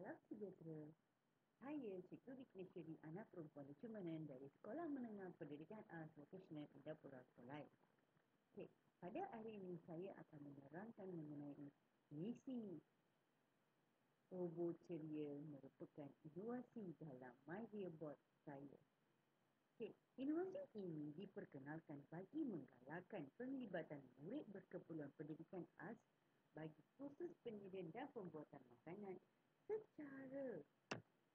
Salam sejahtera. Saya Cikgu Diknisiri anak perempuan Lucumanan dari Sekolah Menengah Pendidikan As Vocational Indah Pulau Sekolah. Okey, pada hari ini saya akan menerangkan mengenai misi Robo Ceria merupakan inovasi dalam My Dear Bot saya. Okey, inovasi ini diperkenalkan bagi menggalakkan penglibatan murid berkeperluan pendidikan as bagi proses penyediaan dan pembuatan makanan secara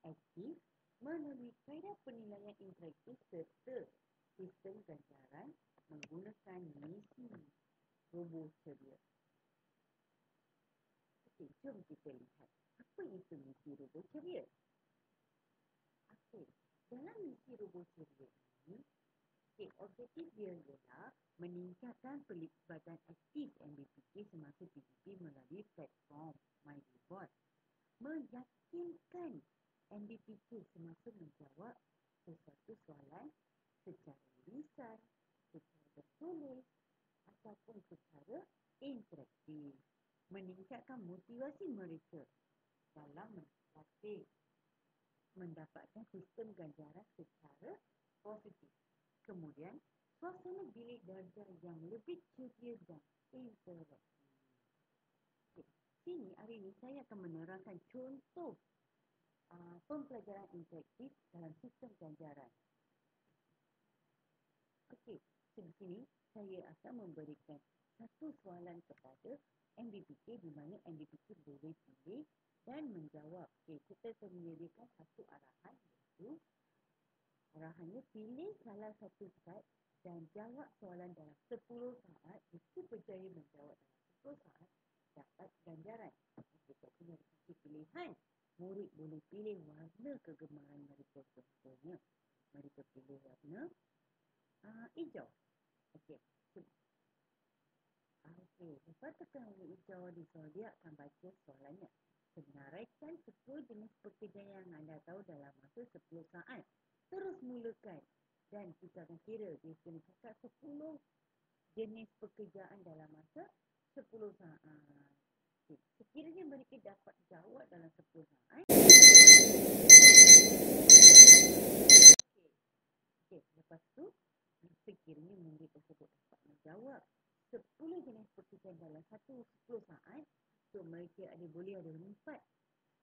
aktif melalui kaedah penilaian interaktif serta sistem ganjaran menggunakan misi Robo Ceria. Okey, jom kita lihat apa itu misi Robo Ceria. Okey, dalam misi Robo Ceria ini, objektif dia ialah meningkatkan pelibatan aktif MBPK semasa PDP melalui platform MyDebot. Meyakinkan MBPK semasa menjawab sesuatu soalan secara lisan, secara tertulis ataupun secara interaktif. Meningkatkan motivasi mereka dalam mendapatkan sistem ganjaran secara positif. Kemudian, suasana bilik darjah yang lebih ceria dan interaktif. Sini hari ini saya akan menerangkan contoh pembelajaran interaktif dalam sistem ganjaran. Okey, di sini saya akan memberikan satu soalan kepada MBPK di mana MBPK boleh pilih dan menjawab. Okey, kita menyediakan satu arahan iaitu arahannya pilih salah satu set dan jawab soalan dalam 10 saat. Jika berjaya menjawab dalam 10 saat, dapat ganjaran. Kita punya kasih pilihan. Murid boleh pilih warna kegemaran mereka. Contohnya, mereka pilih warna hijau. Okey. Lepas tekan warna hijau, dia akan baca soalannya. Senaraikan 10 jenis pekerjaan yang anda tahu dalam masa 10 saat. Terus mulakan. Dan kita akan kira dia kena cakap 10 jenis pekerjaan dalam masa 10 saat. Sekiranya mereka dapat jawab dalam 10 saat. Lepas tu, sekiranya murid tersebut dapat menjawab 10 jenis pekerjaan dalam 10 saat, so mereka boleh ada 4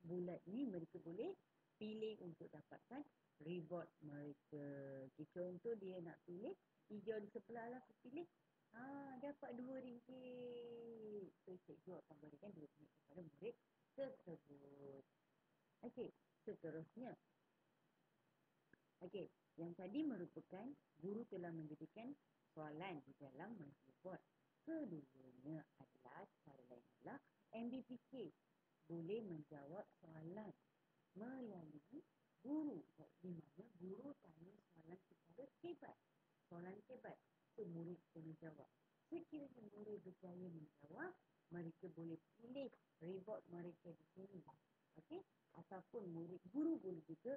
bulat ni mereka boleh pilih untuk dapatkan reward mereka. Okay, contoh dia nak pilih hijau di sebelah lah, aku pilih dapat RM2. So cikgu akan berikan RM2 kepada murid tersebut. Okey, seterusnya. Okey, yang tadi merupakan guru telah menjadikan soalan di dalam MyDebot. Keduanya adalah cara lain adalah MBPK boleh menjawab soalan melalui guru, di mana guru tanya soalan secara hebat. Soalan hebat, so murid kena jawab. Sekiranya murid berjaya menjawab, mereka boleh pilih reward mereka di sini. Okey, ataupun guru boleh juga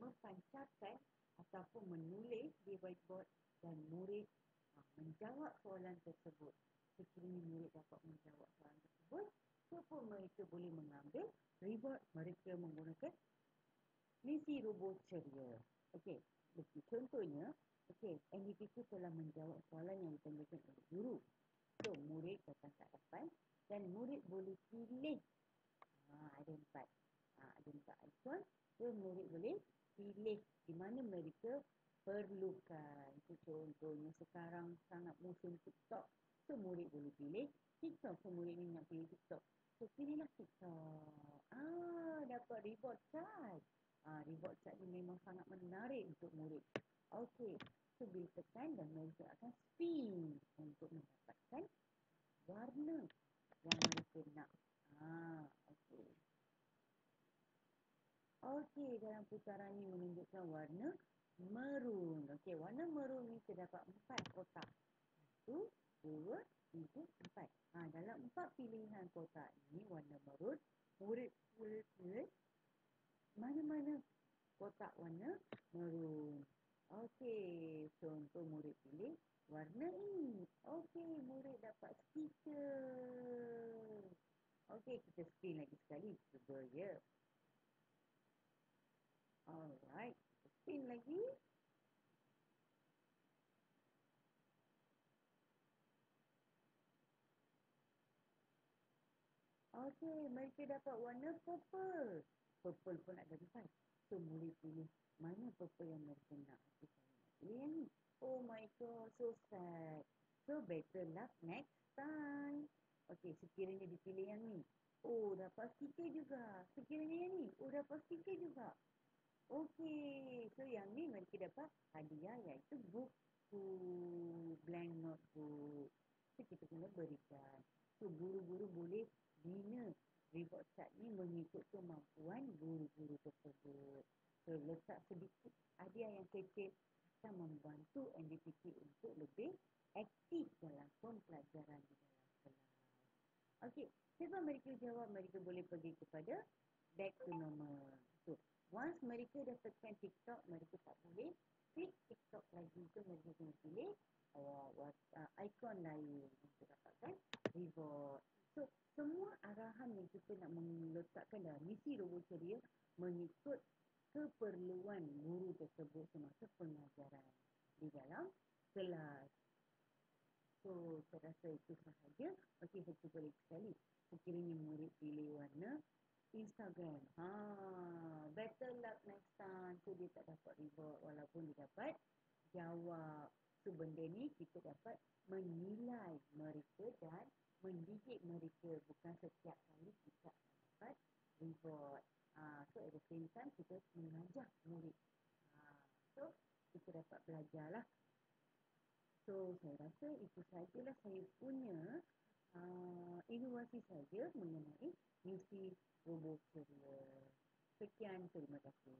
mempancarkan ataupun menulis di whiteboard dan murid menjawab soalan tersebut. Sekiranya murid dapat menjawab soalan tersebut, so mereka boleh mengambil reward mereka menggunakan misi Robo Ceria. Okey, contohnya, MBPK telah menjawab soalan yang ditanyakan oleh guru. So, murid datang kat depan dan murid boleh pilih. Ada 4. Ada 4 ikon. So, murid boleh pilih di mana mereka perlukan. So, contohnya sekarang sangat musim TikTok. So, murid boleh pilih TikTok. So, murid ni nak pilih TikTok. So, pilihlah TikTok. Dapat reward card. Reward card ni memang sangat menarik untuk murid. Okey. So, bila tekan dan mereka akan spin untuk mendapatkan warna yang mereka nak. Okey. Okey, dalam putaran ni menunjukkan warna merun. Okey, warna merun ni terdapat 4 kotak. 1, 2, 3, 4. Dalam 4 pilihan kotak ni warna merun, murid boleh pilih mana-mana kotak warna merun. Okey, contoh murid pilih warna ini. Okey, murid dapat stiker. Okey, kita spin lagi sekali. Cuba ya. Alright. Kita spin lagi. Okey, mereka dapat warna purple. Purple pun ada 4. So, boleh pilih mana purple yang mereka nak. Okey, saya nak pilih yang ni. Oh my god, so sad. So, better luck next time. Okey, sekiranya dipilih yang ni. Oh, dapat stiker juga. Sekiranya yang ni. Oh, dapat stiker juga. Okey, so yang ni mereka dapat hadiah iaitu buku blank notebook. So kita kena berikan. So guru-guru boleh bina reward card ni mengikut kemampuan guru-guru tersebut. So letak sedikit hadiah yang kecil akan membantu NDPT untuk lebih aktif dalam pembelajaran di dalam kelas. Okey, sebab mereka jawab, mereka boleh pergi kepada back to normal. So, once mereka dah tekan TikTok, mereka tak boleh klik TikTok lagi. So, mereka kena pilih ikon lain untuk dapatkan reward. So, semua arahan yang kita nak meletakkan dalam misi robot ceria mengikut keperluan guru tersebut semasa pengajaran di dalam kelas. So, saya rasa itu sahaja. Okey, saya cuba lagi sekali. Sekiranya murid pilih warna Instagram. Better luck next time. So, dia tak dapat reward walaupun dia dapat jawab. So, benda ni kita dapat menilai mereka dan mendidik mereka. Bukan setiap kali kita akan dapat reward. So, at the same time, kita mengajar murid. So, kita dapat belajarlah. So, saya rasa itu sajalah saya punya inovasi saja mengenai misi robot ceria. Sekian, terima kasih.